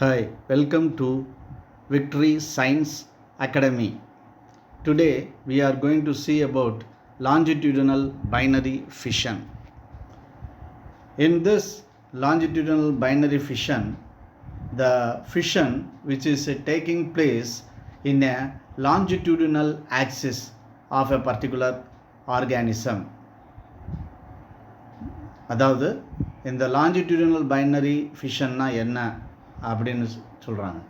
Hi, welcome to Victory Science Academy. Today we are going to see about longitudinal binary fission. In this longitudinal binary fission, the fission which is taking place in a longitudinal axis of a particular organism. அதாவது இந்த longitudinal binary fissionனா என்ன அப்படின்னு சொல்கிறாங்க.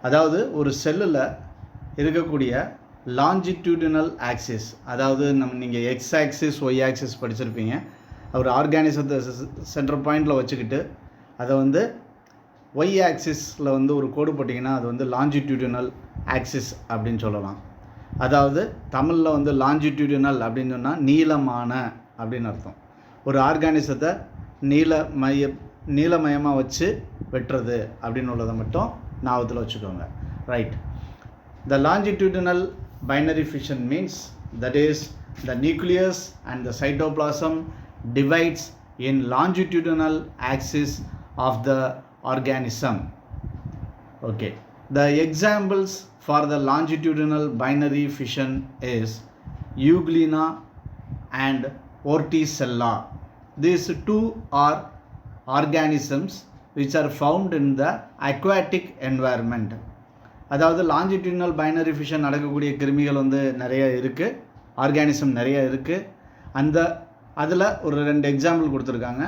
அதாவது ஒரு செல்லில் இருக்கக்கூடிய longitudinal axis, அதாவது நீங்கள் எக்ஸ் ஆக்சிஸ் ஒய் ஆக்சிஸ் படிச்சிருப்பீங்க. ஒரு ஆர்கானிசத்தை சென்டர் பாயிண்டில் வச்சுக்கிட்டு அதை ஒய் ஆக்சிஸில் ஒரு கோடு போட்டிங்கன்னா அது லாஞ்சிடியூடினல் ஆக்சிஸ் அப்படின்னு சொல்லலாம். அதாவது தமிழில் லாஞ்சிடியூடினல் அப்படின்னு சொன்னால் நீளமான அப்படின்னு அர்த்தம். ஒரு ஆர்கானிசத்தை நீளமயமாக வச்சு வெட்டுறது அப்படின்னு உள்ளதை மட்டும் ஞாபகத்தில் வச்சுக்கோங்க. Right. The longitudinal binary fission means that is the nucleus and the cytoplasm divides in longitudinal axis of the organism. Okay. The examples for the longitudinal binary fission is Euglena and Vorticella. These two are organisms which are found in the aquatic environment. அதாவது longitudinal binary fission நடக்கக்கூடிய கிருமிகள் நிறைய இருக்குது, organism நிறைய இருக்குது. அதில் ஒரு 2 example கொடுத்துருக்காங்க.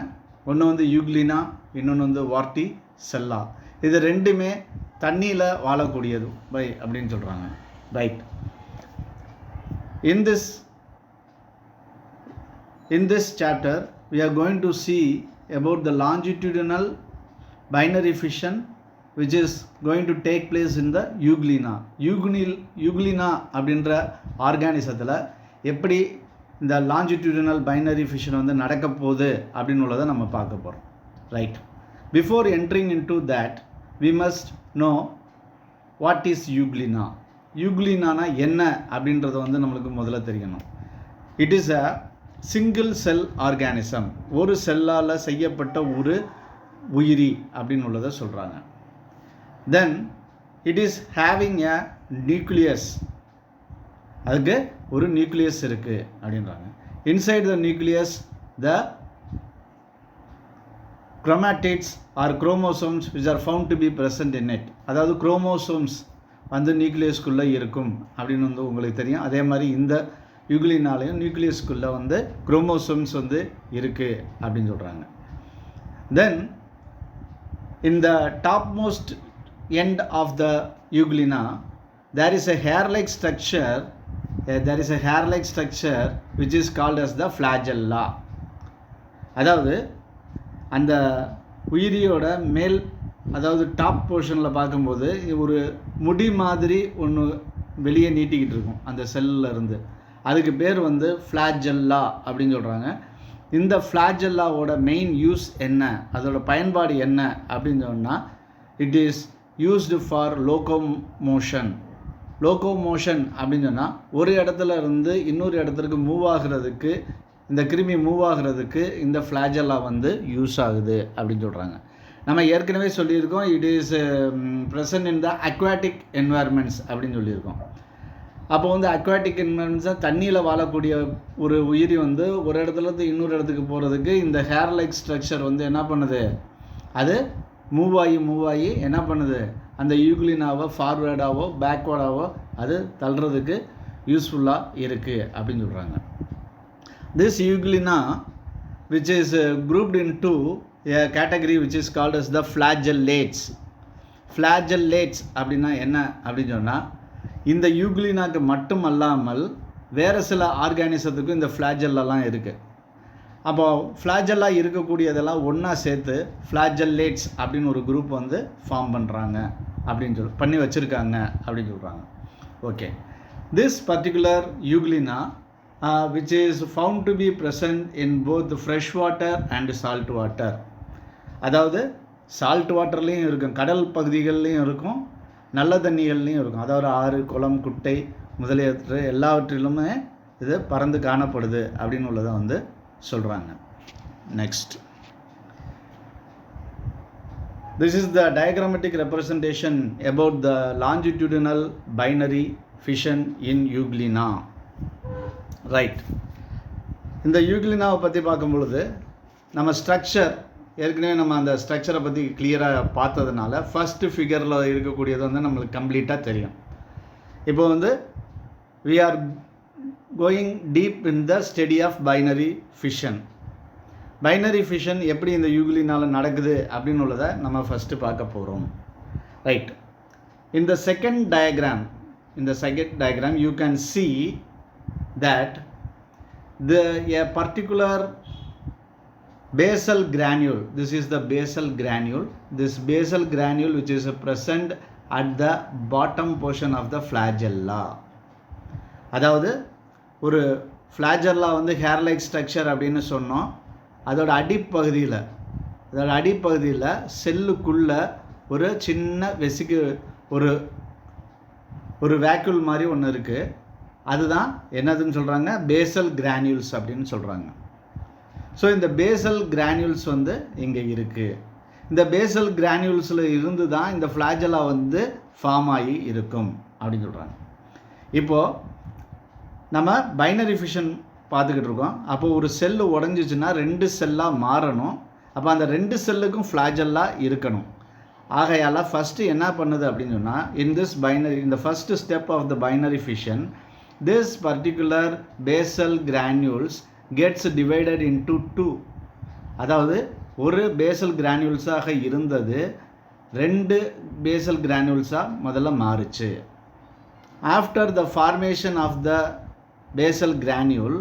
ஒன்று யூக்லினா, இன்னொன்று வார்டிசெல்லா. இது ரெண்டுமே தண்ணியில் வாழக்கூடியது அப்படின்னு சொல்கிறாங்க. Right. In this chapter we are going to see about the longitudinal binary fission which is going to take place in the Euglena. Euglena அப்படின்ற ஆர்கானிசத்தில் எப்படி இந்த longitudinal binary fission நடக்க போகுது அப்படின்னு உள்ளதை நம்ம பார்க்க போகிறோம். Right. Before entering into that we must know what is Euglena. Euglena என்ன அப்படின்றது நம்மளுக்கு முதல்ல தெரியணும். It is a single cell organism, ஒரு செல்லால் செய்யப்பட்ட ஒரு உயிரி அப்படின்னு உள்ளதை சொல்கிறாங்க. Then it is having a nucleus, அதுக்கு ஒரு நியூக்ளியஸ் இருக்குது அப்படின்றாங்க. Inside the nucleus the chromatids or chromosomes which are found to be present in it. அதாவது குரோமோசோம்ஸ் நியூக்ளியஸ்குள்ளே இருக்கும் அப்படின்னு உங்களுக்கு தெரியும். அதே மாதிரி இந்த யூக்லினாலையும் நியூக்ளியஸ்குள்ளே குரோமோசோம்ஸ் இருக்குது அப்படின்னு சொல்கிறாங்க. Then in the top most end of the euglena there is a hair-like structure which is called as the flagella. அதாவது அந்த உயிரியோட மேல், அதாவது டாப் போர்ஷனில் பார்க்கும்போது ஒரு முடி மாதிரி ஒன்று வெளியே நீட்டிக்கிட்டு இருக்கும் அந்த செல்லில் இருந்து. அதுக்கு பேர் ஃப்ளாஜெல்லா அப்படின்னு சொல்கிறாங்க. இந்த ஃப்ளாஜெல்லாவோட மெயின் யூஸ் என்ன, அதோட பயன்பாடு என்ன அப்படின்னு சொன்னால், it is used for locomotion அப்படின்னு சொன்னால் ஒரு இடத்துல இருந்து இன்னொரு இடத்துக்கு மூவ் ஆகிறதுக்கு, இந்த கிருமி மூவ் ஆகிறதுக்கு இந்த ஃப்ளாஜெல்லா யூஸ் ஆகுது அப்படின்னு சொல்கிறாங்க. நம்ம ஏற்கனவே சொல்லியிருக்கோம், it is present in the aquatic environments அப்படின்னு சொல்லியிருக்கோம். அப்போ அக்வாட்டிக் என்வாயர்மெண்ட்ஸாக தண்ணியில் வாழக்கூடிய ஒரு உயிரி ஒரு இடத்துலேருந்து இன்னொரு இடத்துக்கு போகிறதுக்கு இந்த ஹேர் லைக் ஸ்ட்ரக்சர் என்ன பண்ணுது, அது மூவ் ஆகி என்ன பண்ணுது, அந்த யூக்லினாவோ ஃபார்வேர்டாவோ பேக்வேர்டாவோ அது தள்ளுறதுக்கு யூஸ்ஃபுல்லாக இருக்குது அப்படின்னு சொல்கிறாங்க. This euglena which is grouped into a category which is called as the flagellates. Flagellates அப்படின்னா என்ன அப்படின்னு சொன்னால், இந்த யூக்லினாக்கு மட்டும் அல்லாமல் வேறு சில ஆர்கானிசத்துக்கும் இந்த ஃப்ளாஜெல்லாம் இருக்குது. அப்போது ஃப்ளாஜெல்லா இருக்கக்கூடியதெல்லாம் ஒன்றா சேர்த்து ஃப்ளாஜெல்லேட்ஸ் அப்படின்னு ஒரு குரூப் ஃபார்ம் பண்ணுறாங்க அப்படின்னு பண்ணி வச்சுருக்காங்க அப்படின்னு சொல்கிறாங்க. Okay. This particular euglena which is found to be present in both fresh water and salt water. அதாவது சால்ட் வாட்டர்லேயும் இருக்கும், கடல் பகுதிகள்லேயும் இருக்கும், நல்ல தண்ணிகள்லேயும் இருக்கும். அதாவது ஆறு, குளம், குட்டை முதலிய எல்லாவற்றிலுமே இது பறந்து காணப்படுது அப்படின்னு உள்ளதை சொல்கிறாங்க. Next This is the diagrammatic representation about the longitudinal binary fission in Euglena. Right. இந்த யூக்ளினாவை பற்றி பார்க்கும் பொழுது நம்ம ஸ்ட்ரக்சர் ஏற்கனவே நம்ம அந்த ஸ்ட்ரக்சரை பற்றி கிளியராக பார்த்ததுனால ஃபஸ்ட்டு ஃபிகரில் இருக்கக்கூடியது வந்து நம்மளுக்கு கம்ப்ளீட்டாக தெரியும். இப்போ வந்து we are going deep in the study of binary fission. Binary fission எப்படி இந்த யூக்ளினாவில் நடக்குது அப்படின்னு உள்ளதை நம்ம ஃபஸ்ட்டு பார்க்க போகிறோம். ரைட். இந்த second diagram you can see that a particular basal granule, this is the basal granule, this basal granule which is present at the bottom portion of the flagella. அதாவது ஒரு ஃப்ளாஜெல்லா வந்து hair like structure அப்படின்னு சொன்னோம். அதோட அடிப்பகுதியில் செல்லுக்குள்ளே ஒரு சின்ன ஒரு வேக்யூல் மாதிரி ஒன்று இருக்குது. அதுதான் என்னதுன்னு சொல்கிறாங்க, பேசல் கிரானியூல்ஸ் அப்படின்னு சொல்கிறாங்க. ஸோ இந்த பேசல் கிரானியூல்ஸ் வந்து இங்கே இருக்குது. இந்த பேசல் கிரானியூல்ஸில் இருந்து தான் இந்த ஃப்ளாஜெல்லா வந்து ஃபார்ம் ஆகி இருக்கும் அப்படின்னு சொல்கிறாங்க. இப்போது நம்ம பைனரி ஃபிஷன் பார்த்துக்கிட்டு இருக்கோம். அப்போ ஒரு செல்லு உடஞ்சிச்சுன்னா 2 செல்லாக மாறணும். அப்போ அந்த 2 செல்லுக்கும் ஃப்ளாஜெல்லா இருக்கணும். ஆகையால் ஃபஸ்ட்டு என்ன பண்ணுது அப்படின்னு சொன்னால், in the first step of the binary fission, this particular basal granules gets divided into 2. அதாவது ஒரு பேசல் கிரானியூல்ஸாக இருந்தது 2 பேசல் கிரானியூல்ஸாக முதல்ல மாறுச்சு. After the formation of the basal granule,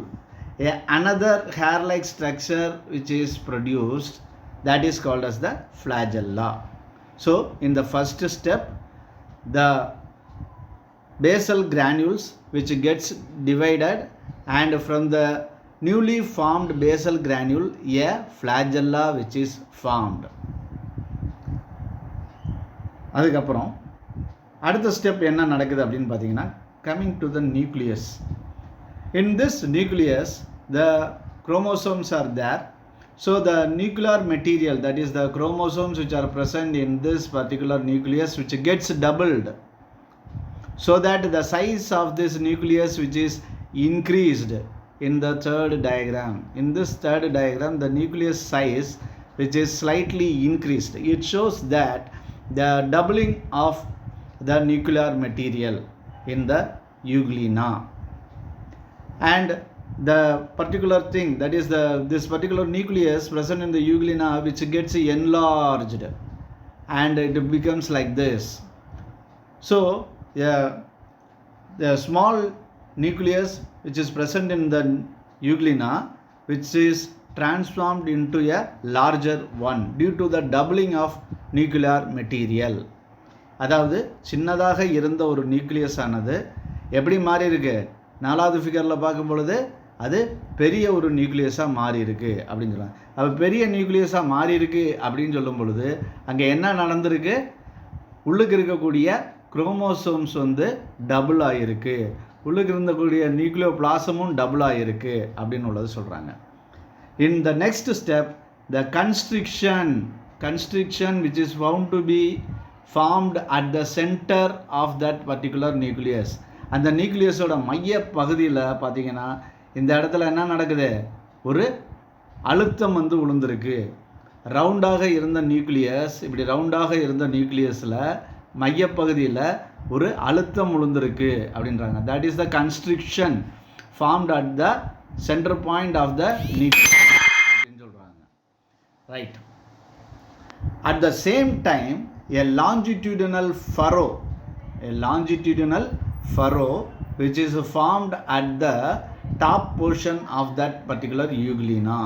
another hair-like structure which is produced, that is called as the flagella. So in the first step, the basal granules which gets divided, and from the newly formed basal granule a flagella which is formed. அதுக்கப்புறம் அடுத்த step என்ன நடக்குது அப்படின்னு பார்த்தீங்கன்னா, coming to the nucleus. In this nucleus the chromosomes are there. So the nuclear material, that is the chromosomes which are present in this particular nucleus, which gets doubled, so that the size of this nucleus which is increased in the third diagram. In this third diagram the nucleus size which is slightly increased, it shows that the doubling of the nuclear material in the euglena. And the particular thing, that is this particular nucleus present in the euglena which gets enlarged and it becomes like this. So the small nucleus which is present in the euglena, which is transformed into a larger one due to the doubling of nuclear material. அதாவது சின்னதாக இருந்த ஒரு nucleus ஆனது எப்படி மாறி இருக்கு, 4வது ஃபிகரில் பார்க்கும் பொழுது அது பெரிய ஒரு நியூக்ளியஸாக மாறி இருக்கு அப்படின்னு சொல்லுவாங்க. அப்போ பெரிய நியூக்ளியஸாக மாறி இருக்கு அப்படின்னு சொல்லும் பொழுது அங்கே என்ன நடந்திருக்கு, உள்ளுக்கு இருக்கக்கூடிய குரோமோசோம்ஸ் வந்து டபுள் ஆகிருக்கு, உள்ளுக்கு இருந்தக்கூடிய நியூக்ளியோ பிளாசமும் டபுள் ஆகிருக்கு அப்படின்னு உள்ளது சொல்கிறாங்க. In the next step, the constriction which is found to be formed at the center of that particular nucleus. அந்த நியூக்ளியஸோட மைய பகுதியில் பார்த்தீங்கன்னா இந்த இடத்துல என்ன நடக்குது, ஒரு அழுத்தம் வந்து விழுந்திருக்கு. ரவுண்டாக இருந்த நியூக்ளியஸ், இப்படி ரவுண்டாக இருந்த நியூக்ளியஸில் மையப்பகுதியில் ஒரு அழுத்தம் விழுந்திருக்கு அப்படின்றாங்க. That is the constriction formed at the centre point of the nucleus அப்படின்னு சொல்கிறாங்க. Right. At the same time a longitudinal furrow which is formed at the top portion of that particular euglena.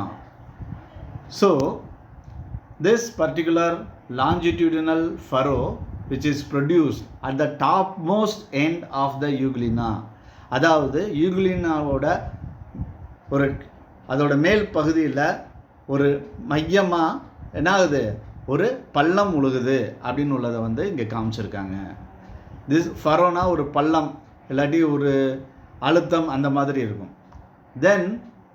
So this particular longitudinal furrow which is produced at the topmost end of the euglena, அதாவது யூக்ளினாவோட அதோட மேல் பகுதியில் ஒரு மையமாக என்ன ஆகுது, ஒரு பள்ளம் உழுகுது அப்படின்னு உள்ளதை வந்து இங்கே காமிச்சிருக்காங்க. திஸ் ஃபரோனா ஒரு பள்ளம் இல்லாட்டி ஒரு அழுத்தம் அந்த மாதிரி இருக்கும். Then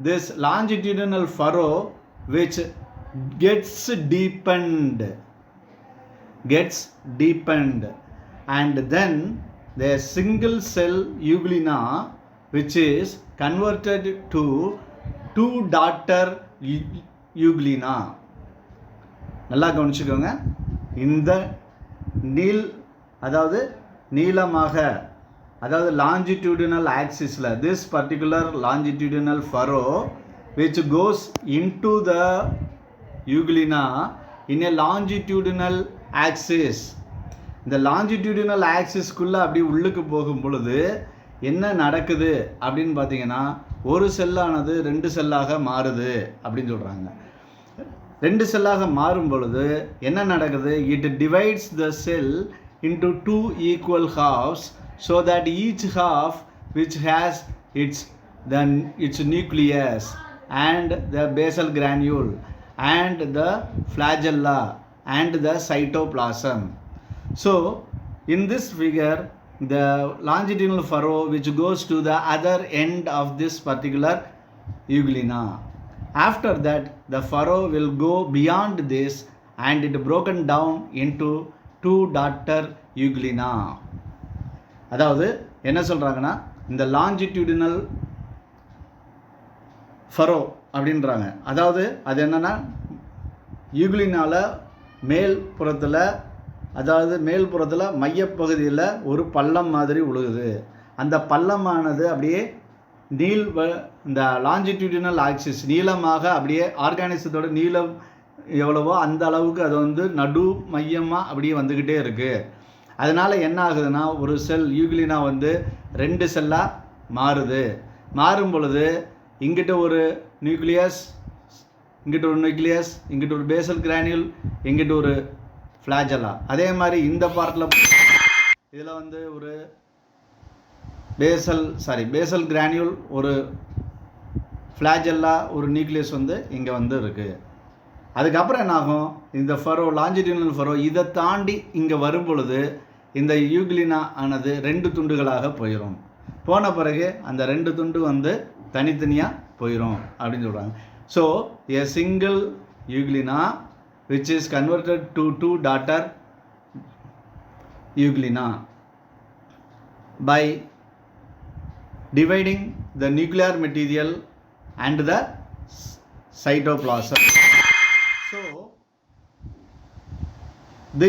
this longitudinal furrow which gets deepened gets deepened, and then the single cell euglena which is converted to two daughter euglena. நல்லா கவனிச்சுக்கோங்க. இந்த அதாவது நீளமாக, அதாவது longitudinal axisல this particular longitudinal furrow which goes into the euglena in a longitudinal axis. இந்த longitudinal axisக்குள்ளே அப்படி உள்ளுக்கு போகும் பொழுது என்ன நடக்குது அப்படின்னு பார்த்தீங்கன்னா, ஒரு செல்லானது 2 செல்லாக மாறுது அப்படின்னு சொல்கிறாங்க. 2 செல்லாக மாறும் பொழுது என்ன நடக்குது? It divides the sell into 2 equal halves so that each half which has its nucleus and the basal granule and the flagella and the cytoplasm. So in this figure, the longitudinal furrow which goes to the other end of this particular euglena. After that, the furrow will go beyond this and it broken down into 2 daughter euglena. அதாவது என்ன சொல்கிறாங்கன்னா, இந்த longitudinal furrow அப்படின்றாங்க. அதாவது அது என்னென்னா, யூக்ளினால மேல் புறத்தில் மையப்பகுதியில் ஒரு பள்ளம் மாதிரி உழுகுது. அந்த பள்ளமானது அப்படியே இந்த லாஞ்சிடியூடினல் ஆக்சிஸ் நீளமாக அப்படியே ஆர்கானிசத்தோட நீளம் எவ்வளவோ அந்த அளவுக்கு அது வந்து நடு மையமாக அப்படியே வந்துக்கிட்டே இருக்குது. அதனால் என்ன ஆகுதுன்னா, ஒரு செல் யூக்ளினா வந்து 2 செல்லாக மாறும் பொழுது இங்கிட்ட ஒரு நியூக்ளியஸ், இங்கிட்ட ஒரு பேசல் கிரானியூல், இங்கிட்ட ஒரு ஃப்ளாஜெல்லா. அதே மாதிரி இந்த பார்ட்டில் இதில் வந்து ஒரு பேசல் கிரானியூல், ஒரு ஃப்ளாஜெல்லா, ஒரு நியூக்ளியஸ் வந்து இங்கே வந்து இருக்குது. அதுக்கப்புறம் என்ன ஆகும், இந்த ஃபரோ லாஞ்சிடியூனல் ஃபரோ இதை தாண்டி இங்கே வரும் பொழுது இந்த யூக்ளினா ஆனது 2 துண்டுகளாக போயிடும். போன பிறகு அந்த 2 துண்டு வந்து தனித்தனியாக போயிடும் அப்படின்னு சொல்கிறாங்க. So a single euglena which is converted to 2 daughter euglena by dividing the nuclear material and the cytoplasm. So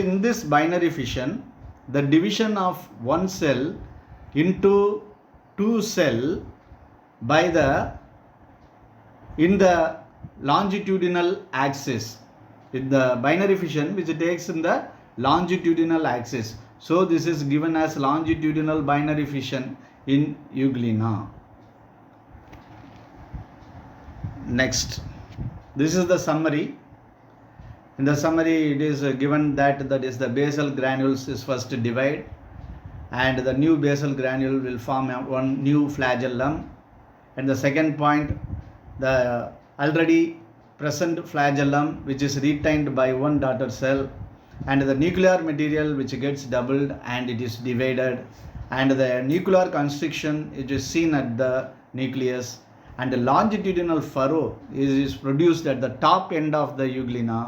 in this binary fission, the division of one cell into 2 cell by in the longitudinal axis, in the binary fission which takes in the longitudinal axis. So this is given as longitudinal binary fission in euglena. Next, this is the summary. In the summary, it is given that is the basal granules is first divide, and the new basal granule will form one new flagellum. And the second point, the already present flagellum which is retained by one daughter cell, and the nuclear material which gets doubled and it is divided, and the nuclear constriction which is seen at the nucleus, and the longitudinal furrow is produced at the top end of the euglena,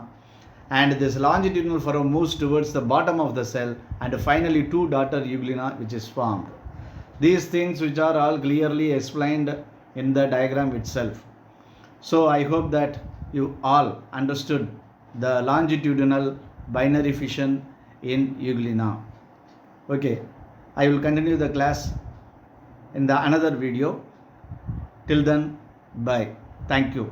and this longitudinal furrow moves towards the bottom of the cell, and finally 2 daughter euglena which is formed. These things which are all clearly explained in the diagram itself. So I hope that you all understood the longitudinal binary fission in euglena. Okay, I will continue the class in the another video. Till then, bye. Thank you.